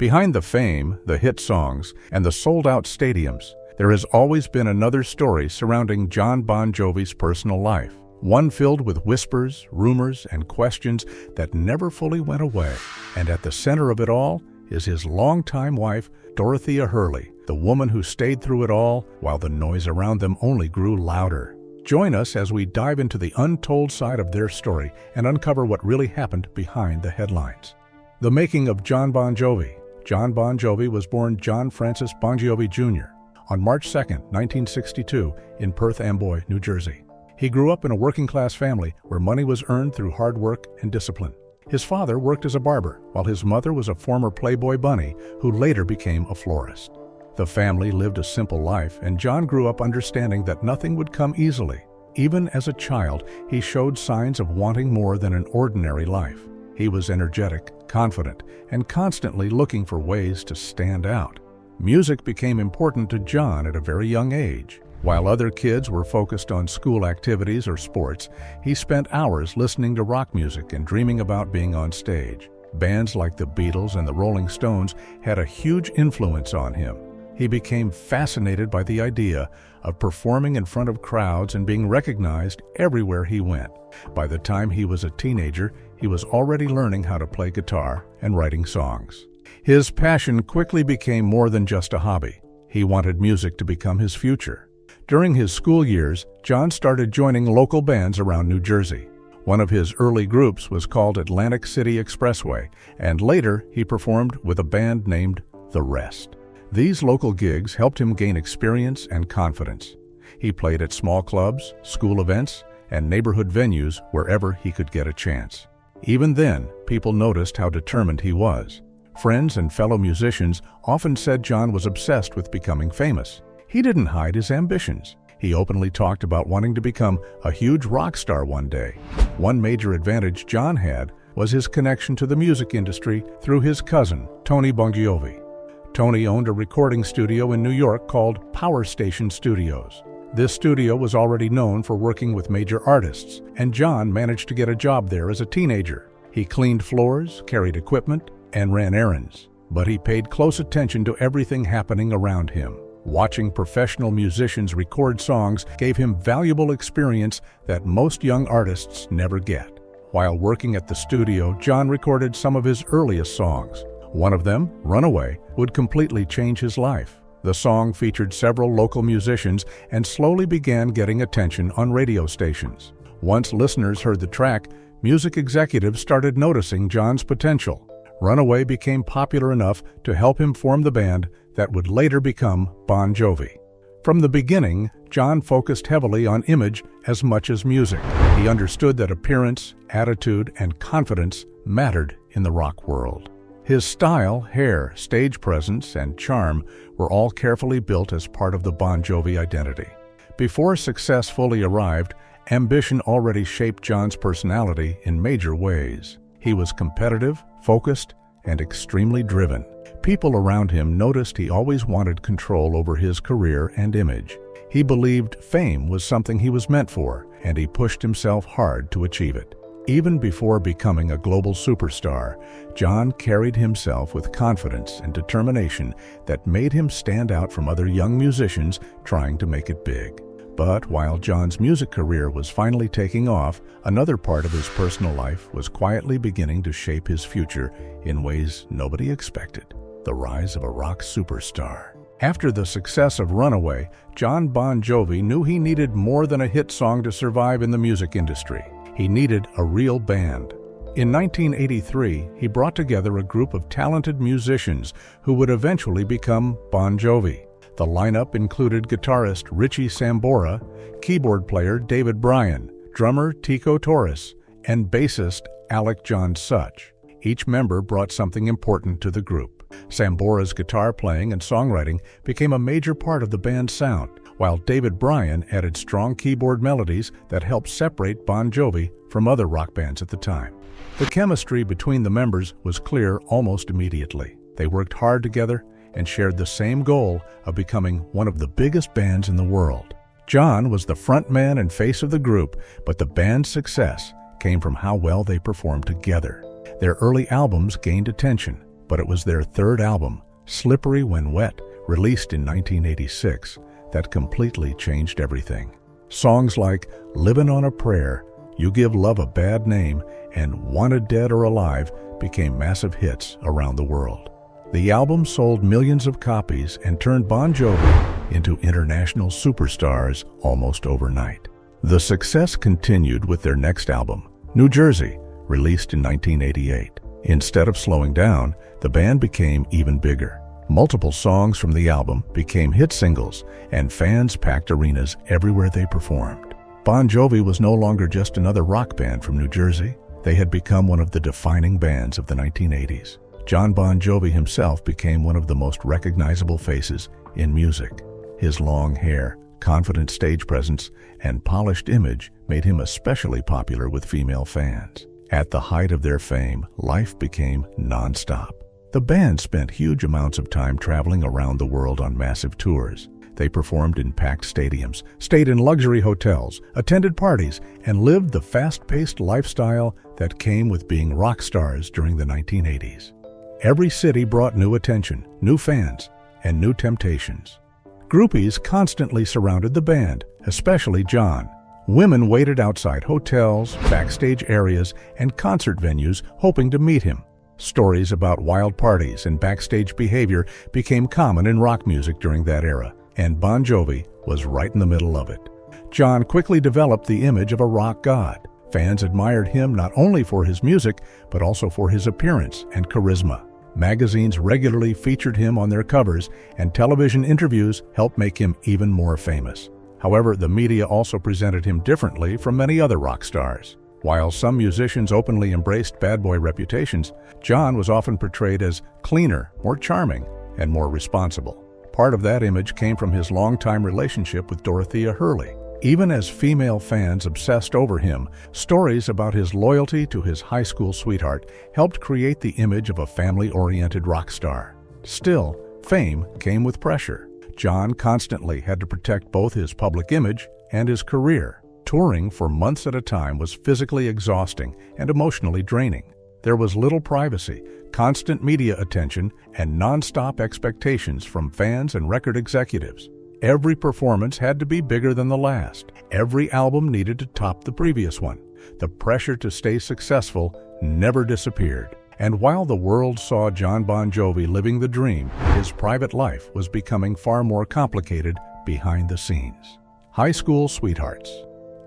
Behind the fame, the hit songs, and the sold-out stadiums, there has always been another story surrounding Jon Bon Jovi's personal life. One filled with whispers, rumors, and questions that never fully went away. And at the center of it all is his longtime wife, Dorothea Hurley, the woman who stayed through it all while the noise around them only grew louder. Join us as we dive into the untold side of their story and uncover what really happened behind the headlines. The making of Jon Bon Jovi. Jon Bon Jovi was born John Francis Bon Jovi Jr. on March 2, 1962, in Perth Amboy, New Jersey. He grew up in a working-class family where money was earned through hard work and discipline. His father worked as a barber, while his mother was a former Playboy bunny who later became a florist. The family lived a simple life, and Jon grew up understanding that nothing would come easily. Even as a child, he showed signs of wanting more than an ordinary life. He was energetic, confident, and constantly looking for ways to stand out. Music became important to Jon at a very young age. While other kids were focused on school activities or sports, he spent hours listening to rock music and dreaming about being on stage. Bands like the Beatles and the Rolling Stones had a huge influence on him. He became fascinated by the idea of performing in front of crowds and being recognized everywhere he went. By the time he was a teenager, he was already learning how to play guitar and writing songs. His passion quickly became more than just a hobby. He wanted music to become his future. During his school years, Jon started joining local bands around New Jersey. One of his early groups was called Atlantic City Expressway, and later he performed with a band named The Rest. These local gigs helped him gain experience and confidence. He played at small clubs, school events, and neighborhood venues wherever he could get a chance. Even then, people noticed how determined he was. Friends and fellow musicians often said Jon was obsessed with becoming famous. He didn't hide his ambitions. He openly talked about wanting to become a huge rock star one day. One major advantage Jon had was his connection to the music industry through his cousin, Tony Bon Jovi. Tony owned a recording studio in New York called Power Station Studios. This studio was already known for working with major artists, and Jon managed to get a job there as a teenager. He cleaned floors, carried equipment, and ran errands. But he paid close attention to everything happening around him. Watching professional musicians record songs gave him valuable experience that most young artists never get. While working at the studio, Jon recorded some of his earliest songs. One of them, Runaway, would completely change his life. The song featured several local musicians and slowly began getting attention on radio stations. Once listeners heard the track, music executives started noticing Jon's potential. Runaway became popular enough to help him form the band that would later become Bon Jovi. From the beginning, Jon focused heavily on image as much as music. He understood that appearance, attitude, and confidence mattered in the rock world. His style, hair, stage presence, and charm were all carefully built as part of the Bon Jovi identity. Before success fully arrived, ambition already shaped Jon's personality in major ways. He was competitive, focused, and extremely driven. People around him noticed he always wanted control over his career and image. He believed fame was something he was meant for, and he pushed himself hard to achieve it. Even before becoming a global superstar, Jon carried himself with confidence and determination that made him stand out from other young musicians trying to make it big. But while Jon's music career was finally taking off, another part of his personal life was quietly beginning to shape his future in ways nobody expected: the rise of a rock superstar. After the success of Runaway, Jon Bon Jovi knew he needed more than a hit song to survive in the music industry. He needed a real band. In 1983, he brought together a group of talented musicians who would eventually become Bon Jovi. The lineup included guitarist Richie Sambora, keyboard player David Bryan, drummer Tico Torres, and bassist Alec John Such. Each member brought something important to the group. Sambora's guitar playing and songwriting became a major part of the band's sound, while David Bryan added strong keyboard melodies that helped separate Bon Jovi from other rock bands at the time. The chemistry between the members was clear almost immediately. They worked hard together and shared the same goal of becoming one of the biggest bands in the world. Jon was the frontman and face of the group, but the band's success came from how well they performed together. Their early albums gained attention, But it was their third album, Slippery When Wet, released in 1986, that completely changed everything. Songs like Livin' on a Prayer, You Give Love a Bad Name, and Wanted Dead or Alive became massive hits around the world. The album sold millions of copies and turned Bon Jovi into international superstars almost overnight. The success continued with their next album, New Jersey, released in 1988. Instead of slowing down, the band became even bigger. Multiple songs from the album became hit singles, and fans packed arenas everywhere they performed. Bon Jovi was no longer just another rock band from New Jersey. They had become one of the defining bands of the 1980s. Jon Bon Jovi himself became one of the most recognizable faces in music. His long hair, confident stage presence, and polished image made him especially popular with female fans. At the height of their fame, life became non-stop. The band spent huge amounts of time traveling around the world on massive tours. They performed in packed stadiums, stayed in luxury hotels, attended parties, and lived the fast-paced lifestyle that came with being rock stars during the 1980s. Every city brought new attention, new fans, and new temptations. Groupies constantly surrounded the band, especially Jon. Women waited outside hotels, backstage areas, and concert venues hoping to meet him. Stories about wild parties and backstage behavior became common in rock music during that era, and Bon Jovi was right in the middle of it. Jon quickly developed the image of a rock god. Fans admired him not only for his music, but also for his appearance and charisma. Magazines regularly featured him on their covers, and television interviews helped make him even more famous. However, the media also presented him differently from many other rock stars. While some musicians openly embraced bad boy reputations, Jon was often portrayed as cleaner, more charming, and more responsible. Part of that image came from his longtime relationship with Dorothea Hurley. Even as female fans obsessed over him, stories about his loyalty to his high school sweetheart helped create the image of a family-oriented rock star. Still, fame came with pressure. Jon constantly had to protect both his public image and his career. Touring for months at a time was physically exhausting and emotionally draining. There was little privacy, constant media attention, and non-stop expectations from fans and record executives. Every performance had to be bigger than the last. Every album needed to top the previous one. The pressure to stay successful never disappeared. And while the world saw Jon Bon Jovi living the dream, his private life was becoming far more complicated behind the scenes. High school sweethearts.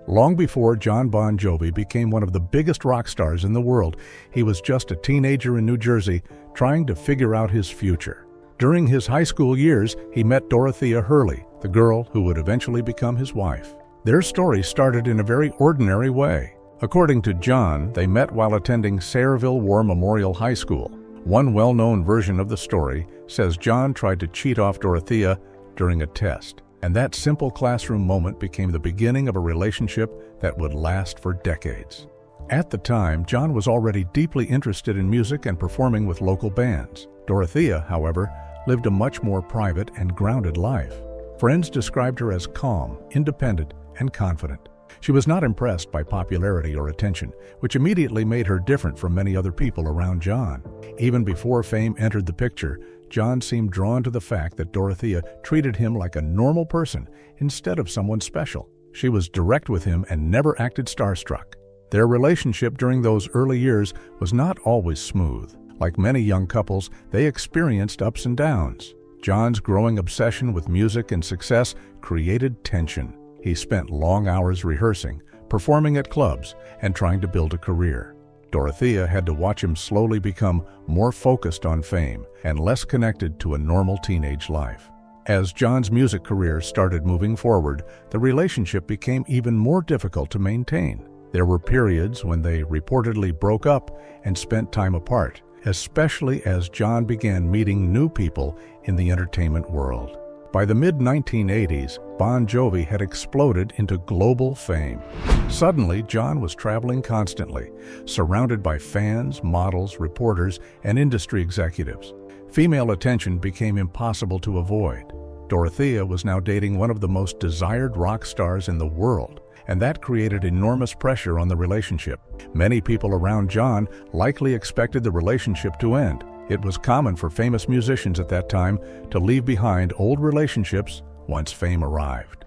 Long before Jon Bon Jovi became one of the biggest rock stars in the world, he was just a teenager in New Jersey trying to figure out his future. During his high school years, he met Dorothea Hurley, the girl who would eventually become his wife. Their story started in a very ordinary way. According to Jon, they met while attending Sayreville War Memorial High School. One well-known version of the story says Jon tried to cheat off Dorothea during a test, and that simple classroom moment became the beginning of a relationship that would last for decades. At the time, Jon was already deeply interested in music and performing with local bands. Dorothea, however, lived a much more private and grounded life. Friends described her as calm, independent, and confident. She was not impressed by popularity or attention, which immediately made her different from many other people around Jon. Even before fame entered the picture, Jon seemed drawn to the fact that Dorothea treated him like a normal person instead of someone special. She was direct with him and never acted starstruck. Their relationship during those early years was not always smooth. Like many young couples, they experienced ups and downs. Jon's growing obsession with music and success created tension. He spent long hours rehearsing, performing at clubs, and trying to build a career. Dorothea had to watch him slowly become more focused on fame and less connected to a normal teenage life. As Jon's music career started moving forward, the relationship became even more difficult to maintain. There were periods when they reportedly broke up and spent time apart, especially as Jon began meeting new people in the entertainment world. By the mid-1980s, Bon Jovi had exploded into global fame. Suddenly, Jon was traveling constantly, surrounded by fans, models, reporters, and industry executives. Female attention became impossible to avoid. Dorothea was now dating one of the most desired rock stars in the world, and that created enormous pressure on the relationship. Many people around Jon likely expected the relationship to end, It was common for famous musicians at that time to leave behind old relationships once fame arrived.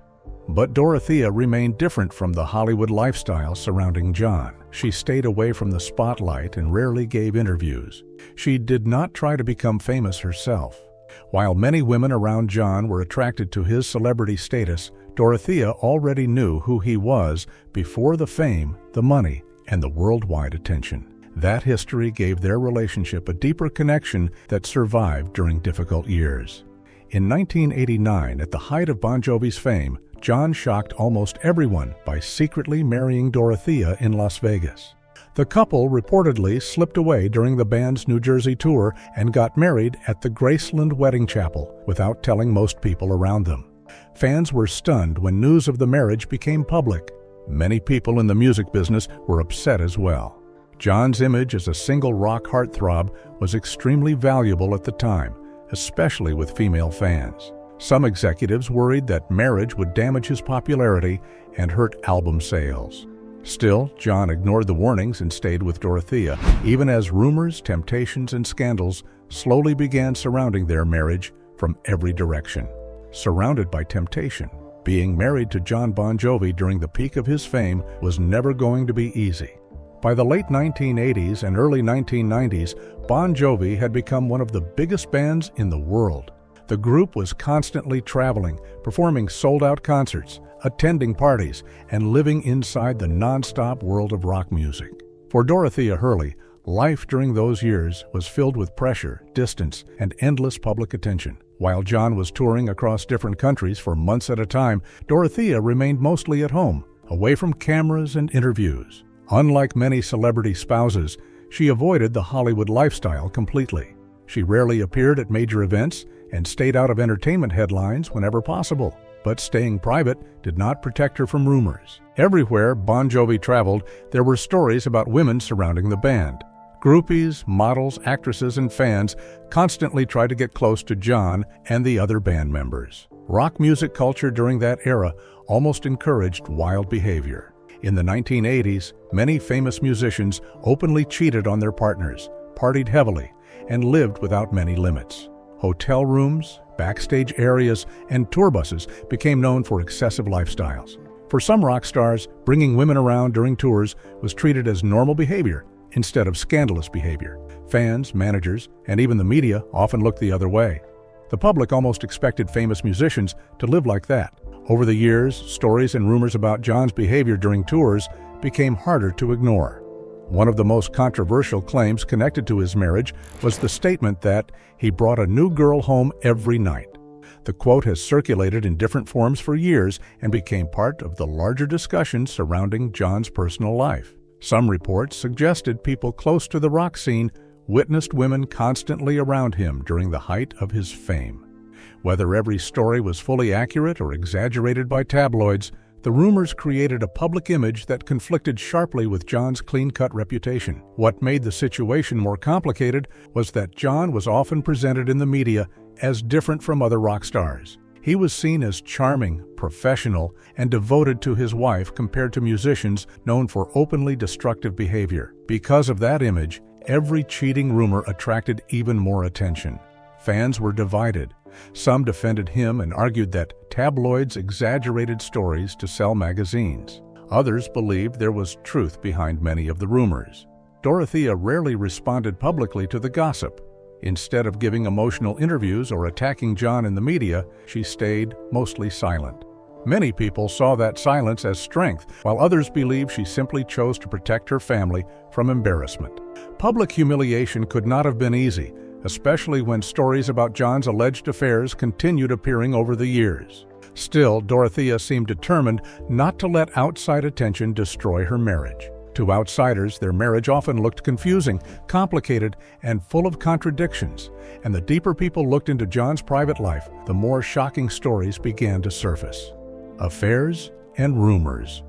But Dorothea remained different from the Hollywood lifestyle surrounding Jon. She stayed away from the spotlight and rarely gave interviews. She did not try to become famous herself. While many women around Jon were attracted to his celebrity status, Dorothea already knew who he was before the fame, the money, and the worldwide attention. That history gave their relationship a deeper connection that survived during difficult years. In 1989, at the height of Bon Jovi's fame, Jon shocked almost everyone by secretly marrying Dorothea in Las Vegas. The couple reportedly slipped away during the band's New Jersey tour and got married at the Graceland Wedding Chapel without telling most people around them. Fans were stunned when news of the marriage became public. Many people in the music business were upset as well. Jon's image as a single rock heartthrob was extremely valuable at the time, especially with female fans. Some executives worried that marriage would damage his popularity and hurt album sales. Still, Jon ignored the warnings and stayed with Dorothea, even as rumors, temptations, and scandals slowly began surrounding their marriage from every direction. Surrounded by temptation, being married to Jon Bon Jovi during the peak of his fame was never going to be easy. By the late 1980s and early 1990s, Bon Jovi had become one of the biggest bands in the world. The group was constantly traveling, performing sold-out concerts, attending parties, and living inside the non-stop world of rock music. For Dorothea Hurley, life during those years was filled with pressure, distance, and endless public attention. While Jon was touring across different countries for months at a time, Dorothea remained mostly at home, away from cameras and interviews. Unlike many celebrity spouses, she avoided the Hollywood lifestyle completely. She rarely appeared at major events and stayed out of entertainment headlines whenever possible. But staying private did not protect her from rumors. Everywhere Bon Jovi traveled, there were stories about women surrounding the band. Groupies, models, actresses, and fans constantly tried to get close to Jon and the other band members. Rock music culture during that era almost encouraged wild behavior. In the 1980s, many famous musicians openly cheated on their partners, partied heavily, and lived without many limits. Hotel rooms, backstage areas, and tour buses became known for excessive lifestyles. For some rock stars, bringing women around during tours was treated as normal behavior instead of scandalous behavior. Fans, managers, and even the media often looked the other way. The public almost expected famous musicians to live like that. Over the years, stories and rumors about Jon's behavior during tours became harder to ignore. One of the most controversial claims connected to his marriage was the statement that he brought a new girl home every night. The quote has circulated in different forms for years and became part of the larger discussion surrounding Jon's personal life. Some reports suggested people close to the rock scene witnessed women constantly around him during the height of his fame. Whether every story was fully accurate or exaggerated by tabloids, the rumors created a public image that conflicted sharply with Jon's clean-cut reputation. What made the situation more complicated was that Jon was often presented in the media as different from other rock stars. He was seen as charming, professional, and devoted to his wife compared to musicians known for openly destructive behavior. Because of that image, every cheating rumor attracted even more attention. Fans were divided. Some defended him and argued that tabloids exaggerated stories to sell magazines. Others believed there was truth behind many of the rumors. Dorothea rarely responded publicly to the gossip. Instead of giving emotional interviews or attacking Jon in the media, she stayed mostly silent. Many people saw that silence as strength, while others believed she simply chose to protect her family from embarrassment. Public humiliation could not have been easy, especially when stories about Jon's alleged affairs continued appearing over the years. Still, Dorothea seemed determined not to let outside attention destroy her marriage. To outsiders, their marriage often looked confusing, complicated, and full of contradictions, and the deeper people looked into Jon's private life, the more shocking stories began to surface. Affairs and rumors.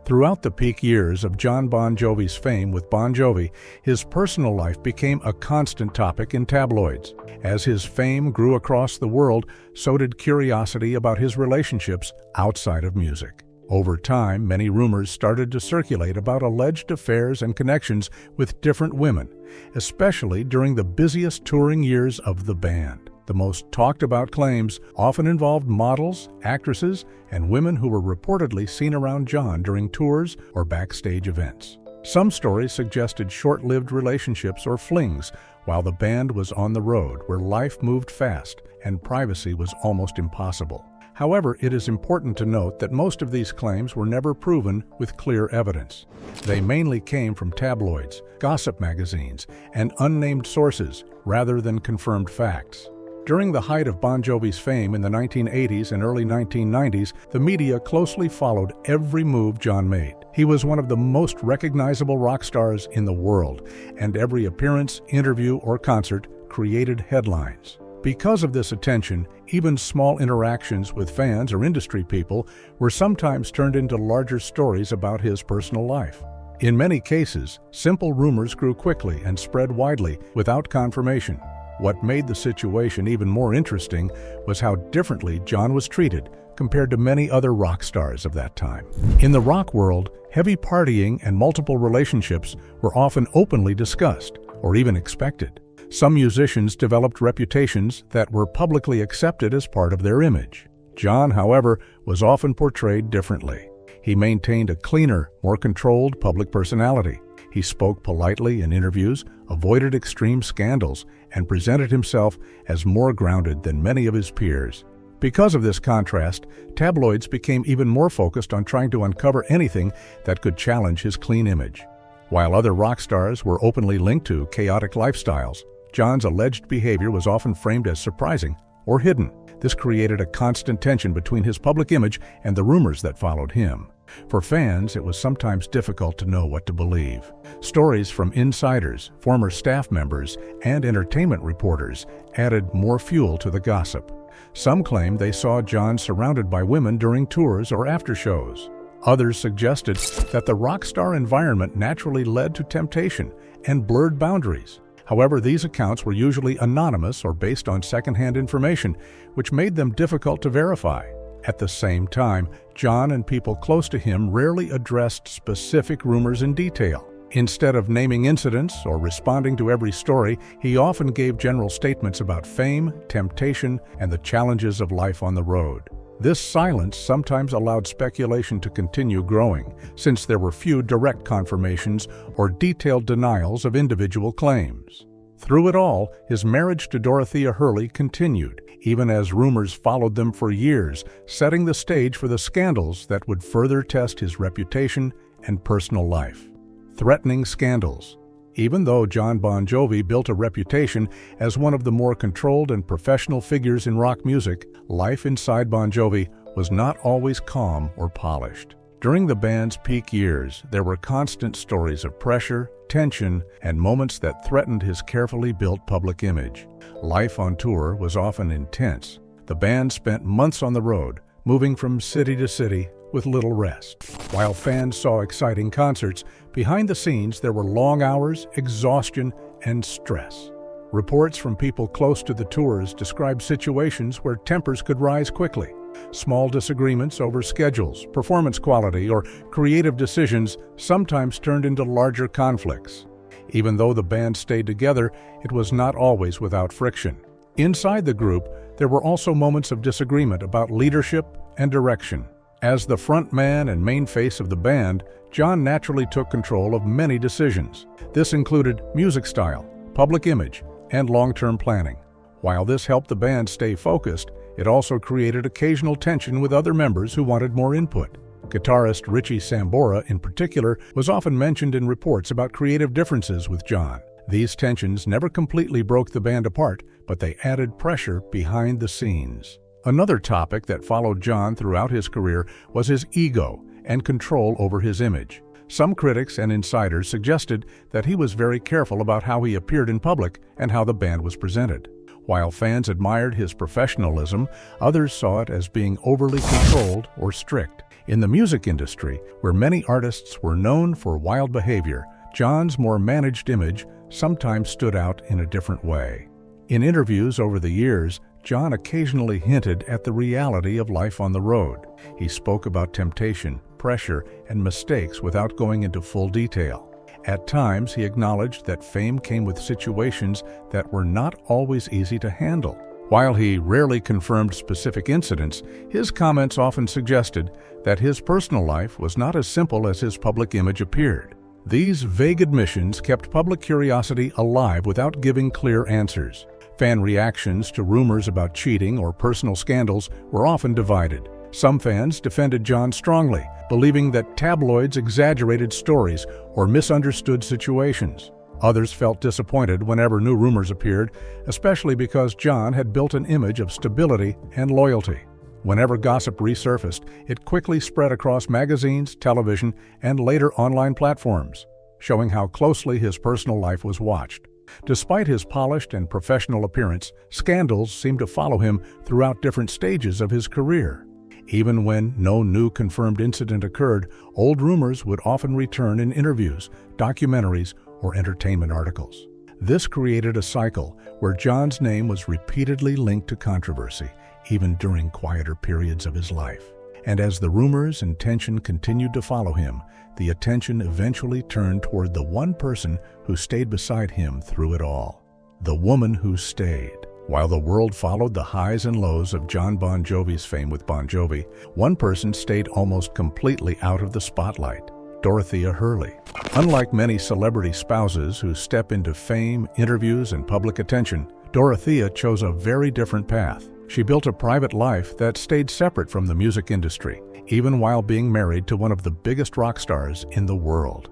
Throughout the peak years of Jon Bon Jovi's fame with Bon Jovi, his personal life became a constant topic in tabloids. As his fame grew across the world, so did curiosity about his relationships outside of music. Over time, many rumors started to circulate about alleged affairs and connections with different women, especially during the busiest touring years of the band. The most talked about claims often involved models, actresses, and women who were reportedly seen around Jon during tours or backstage events. Some stories suggested short-lived relationships or flings while the band was on the road, where life moved fast and privacy was almost impossible. However, it is important to note that most of these claims were never proven with clear evidence. They mainly came from tabloids, gossip magazines, and unnamed sources rather than confirmed facts. During the height of Bon Jovi's fame in the 1980s and early 1990s, the media closely followed every move Jon made. He was one of the most recognizable rock stars in the world, and every appearance, interview, or concert created headlines. Because of this attention, even small interactions with fans or industry people were sometimes turned into larger stories about his personal life. In many cases, simple rumors grew quickly and spread widely without confirmation. What made the situation even more interesting was how differently Jon was treated compared to many other rock stars of that time. In the rock world, heavy partying and multiple relationships were often openly discussed or even expected. Some musicians developed reputations that were publicly accepted as part of their image. Jon, however, was often portrayed differently. He maintained a cleaner, more controlled public personality. He spoke politely in interviews, avoided extreme scandals, and presented himself as more grounded than many of his peers. Because of this contrast, tabloids became even more focused on trying to uncover anything that could challenge his clean image. While other rock stars were openly linked to chaotic lifestyles, Jon's alleged behavior was often framed as surprising or hidden. This created a constant tension between his public image and the rumors that followed him. For fans, it was sometimes difficult to know what to believe. Stories from insiders, former staff members, and entertainment reporters added more fuel to the gossip. Some claimed they saw Jon surrounded by women during tours or after shows. Others suggested that the rock star environment naturally led to temptation and blurred boundaries. However, these accounts were usually anonymous or based on secondhand information, which made them difficult to verify. At the same time, Jon and people close to him rarely addressed specific rumors in detail. Instead of naming incidents or responding to every story, he often gave general statements about fame, temptation, and the challenges of life on the road. This silence sometimes allowed speculation to continue growing, since there were few direct confirmations or detailed denials of individual claims. Through it all, his marriage to Dorothea Hurley continued, even as rumors followed them for years, setting the stage for the scandals that would further test his reputation and personal life. Threatening scandals. Even though Jon Bon Jovi built a reputation as one of the more controlled and professional figures in rock music, life inside Bon Jovi was not always calm or polished. During the band's peak years, there were constant stories of pressure, tension, and moments that threatened his carefully built public image. Life on tour was often intense. The band spent months on the road, moving from city to city with little rest. While fans saw exciting concerts, behind the scenes there were long hours, exhaustion, and stress. Reports from people close to the tours described situations where tempers could rise quickly. Small disagreements over schedules, performance quality, or creative decisions sometimes turned into larger conflicts. Even though the band stayed together, it was not always without friction. Inside the group, there were also moments of disagreement about leadership and direction. As the front man and main face of the band, Jon naturally took control of many decisions. This included music style, public image, and long-term planning. While this helped the band stay focused, it also created occasional tension with other members who wanted more input. Guitarist Richie Sambora, in particular, was often mentioned in reports about creative differences with Jon. These tensions never completely broke the band apart, but they added pressure behind the scenes. Another topic that followed Jon throughout his career was his ego and control over his image. Some critics and insiders suggested that he was very careful about how he appeared in public and how the band was presented. While fans admired his professionalism, others saw it as being overly controlled or strict. In the music industry, where many artists were known for wild behavior, Jon's more managed image sometimes stood out in a different way. In interviews over the years, Jon occasionally hinted at the reality of life on the road. He spoke about temptation, pressure, and mistakes without going into full detail. At times, he acknowledged that fame came with situations that were not always easy to handle. While he rarely confirmed specific incidents, his comments often suggested that his personal life was not as simple as his public image appeared. These vague admissions kept public curiosity alive without giving clear answers. Fan reactions to rumors about cheating or personal scandals were often divided. Some fans defended Jon strongly, believing that tabloids exaggerated stories or misunderstood situations. Others felt disappointed whenever new rumors appeared, especially because Jon had built an image of stability and loyalty. Whenever gossip resurfaced, it quickly spread across magazines, television, and later online platforms, showing how closely his personal life was watched. Despite his polished and professional appearance, scandals seemed to follow him throughout different stages of his career. Even when no new confirmed incident occurred, old rumors would often return in interviews, documentaries, or entertainment articles. This created a cycle where Jon's name was repeatedly linked to controversy, even during quieter periods of his life. And as the rumors and tension continued to follow him, the attention eventually turned toward the one person who stayed beside him through it all. The woman who stayed. While the world followed the highs and lows of Jon Bon Jovi's fame with Bon Jovi, one person stayed almost completely out of the spotlight: Dorothea Hurley. Unlike many celebrity spouses who step into fame, interviews, and public attention, Dorothea chose a very different path. She built a private life that stayed separate from the music industry, even while being married to one of the biggest rock stars in the world.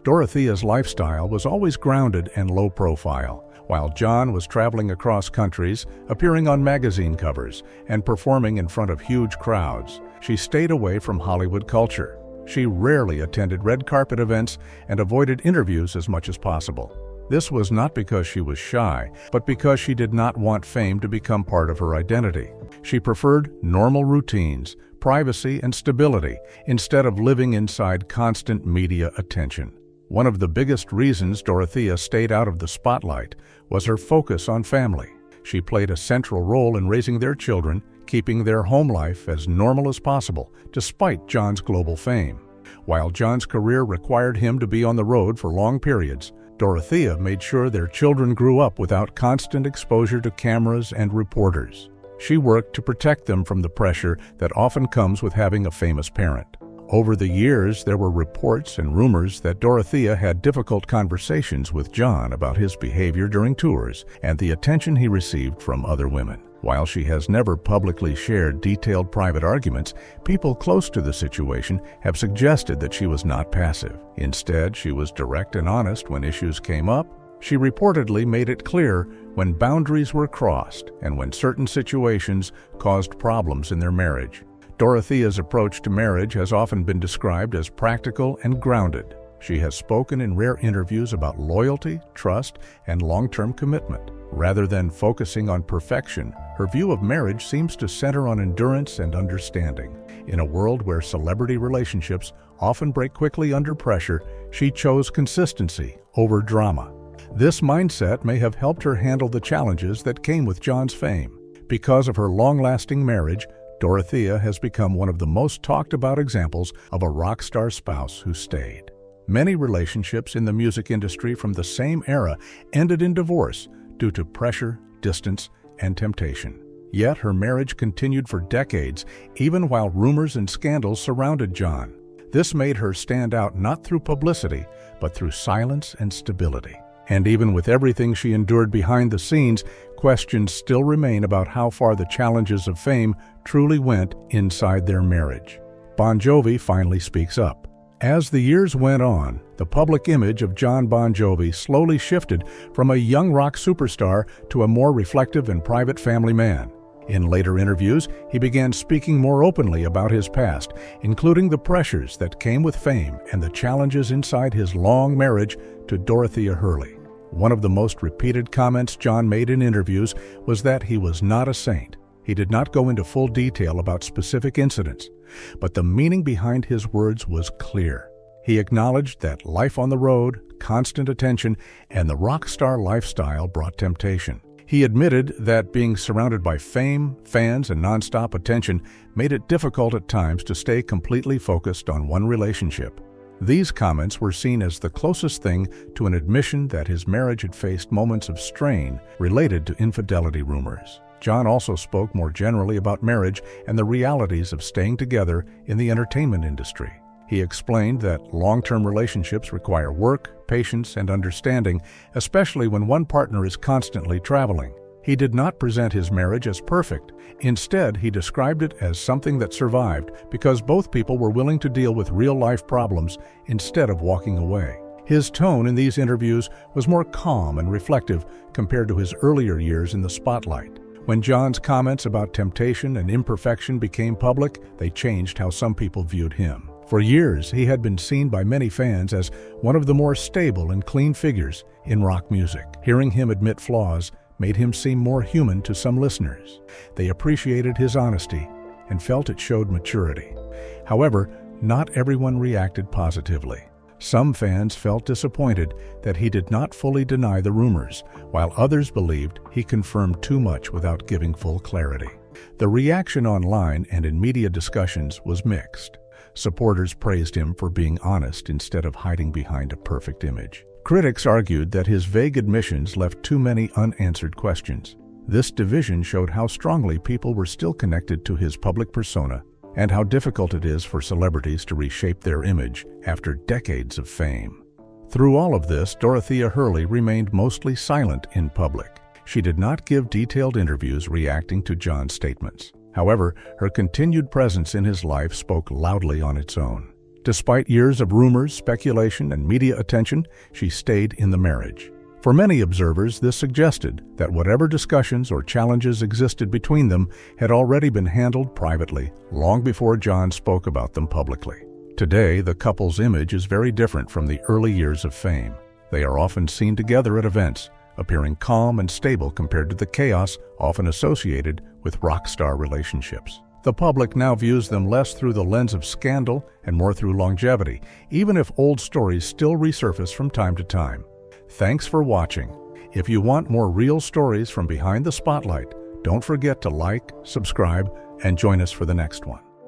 Dorothea's lifestyle was always grounded and low profile. While Jon was traveling across countries, appearing on magazine covers, and performing in front of huge crowds, she stayed away from Hollywood culture. She rarely attended red carpet events and avoided interviews as much as possible. This was not because she was shy, but because she did not want fame to become part of her identity. She preferred normal routines, privacy, and stability, instead of living inside constant media attention. One of the biggest reasons Dorothea stayed out of the spotlight was her focus on family. She played a central role in raising their children, keeping their home life as normal as possible, despite Jon's global fame. While Jon's career required him to be on the road for long periods, Dorothea made sure their children grew up without constant exposure to cameras and reporters. She worked to protect them from the pressure that often comes with having a famous parent. Over the years, there were reports and rumors that Dorothea had difficult conversations with Jon about his behavior during tours and the attention he received from other women. While she has never publicly shared detailed private arguments, people close to the situation have suggested that she was not passive. Instead, she was direct and honest when issues came up. She reportedly made it clear when boundaries were crossed and when certain situations caused problems in their marriage. Dorothea's approach to marriage has often been described as practical and grounded. She has spoken in rare interviews about loyalty, trust, and long-term commitment. Rather than focusing on perfection, her view of marriage seems to center on endurance and understanding. In a world where celebrity relationships often break quickly under pressure, she chose consistency over drama. This mindset may have helped her handle the challenges that came with Jon's fame. Because of her long-lasting marriage, Dorothea has become one of the most talked about examples of a rock star spouse who stayed. Many relationships in the music industry from the same era ended in divorce due to pressure, distance, and temptation. Yet her marriage continued for decades, even while rumors and scandals surrounded Jon. This made her stand out not through publicity, but through silence and stability. And even with everything she endured behind the scenes, questions still remain about how far the challenges of fame truly went inside their marriage. Bon Jovi finally speaks up. As the years went on, the public image of Jon Bon Jovi slowly shifted from a young rock superstar to a more reflective and private family man. In later interviews, he began speaking more openly about his past, including the pressures that came with fame and the challenges inside his long marriage to Dorothea Hurley. One of the most repeated comments Jon made in interviews was that he was not a saint. He did not go into full detail about specific incidents, but the meaning behind his words was clear. He acknowledged that life on the road, constant attention, and the rock star lifestyle brought temptation. He admitted that being surrounded by fame, fans, and nonstop attention made it difficult at times to stay completely focused on one relationship. These comments were seen as the closest thing to an admission that his marriage had faced moments of strain related to infidelity rumors. Jon also spoke more generally about marriage and the realities of staying together in the entertainment industry. He explained that long-term relationships require work, patience, and understanding, especially when one partner is constantly traveling. He did not present his marriage as perfect. Instead, he described it as something that survived because both people were willing to deal with real-life problems instead of walking away. His tone in these interviews was more calm and reflective compared to his earlier years in the spotlight. When Jon's comments about temptation and imperfection became public, they changed how some people viewed him. For years, he had been seen by many fans as one of the more stable and clean figures in rock music. Hearing him admit flaws made him seem more human to some listeners. They appreciated his honesty and felt it showed maturity. However, not everyone reacted positively. Some fans felt disappointed that he did not fully deny the rumors, while others believed he confirmed too much without giving full clarity. The reaction online and in media discussions was mixed. Supporters praised him for being honest instead of hiding behind a perfect image. Critics argued that his vague admissions left too many unanswered questions. This division showed how strongly people were still connected to his public persona and how difficult it is for celebrities to reshape their image after decades of fame. Through all of this, Dorothea Hurley remained mostly silent in public. She did not give detailed interviews reacting to Jon's statements. However, her continued presence in his life spoke loudly on its own. Despite years of rumors, speculation, and media attention, she stayed in the marriage. For many observers, this suggested that whatever discussions or challenges existed between them had already been handled privately, long before Jon spoke about them publicly. Today, the couple's image is very different from the early years of fame. They are often seen together at events, appearing calm and stable compared to the chaos often associated with rock star relationships. The public now views them less through the lens of scandal and more through longevity, even if old stories still resurface from time to time. Thanks for watching. If you want more real stories from behind the spotlight, don't forget to like, subscribe, and join us for the next one.